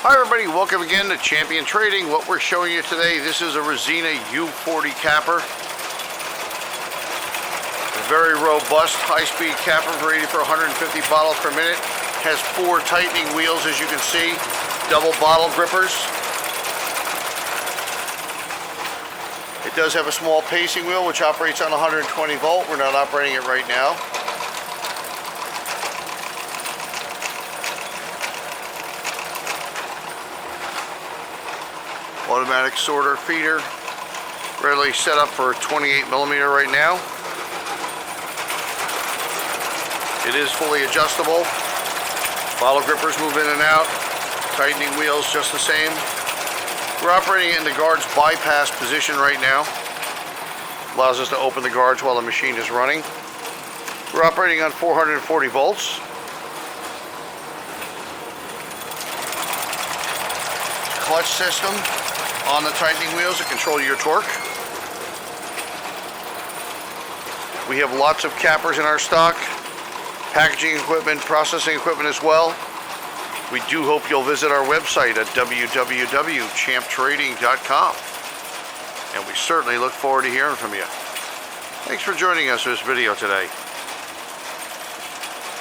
Hi everybody, welcome again to Champion Trading. What we're showing you today, this is a Resina U40 capper. A very robust, high-speed capper rated for 150 bottles per minute. Has 4 tightening wheels, as you can see, double bottle grippers. It does have a small pacing wheel which operates on 120 volt. We're not operating it right now. Automatic sorter feeder, readily set up for 28 millimeter right now. It is fully adjustable. Bottle grippers move in and out. Tightening wheels just the same. We're operating in the guard's bypass position right now. Allows us to open the guards while the machine is running. We're operating on 440 volts. Clutch system on the tightening wheels to control your torque. We have lots of cappers in our stock, packaging equipment, processing equipment as well. We do hope you'll visit our website at www.champtrading.com, and we certainly look forward to hearing from you. Thanks for joining us for this video today.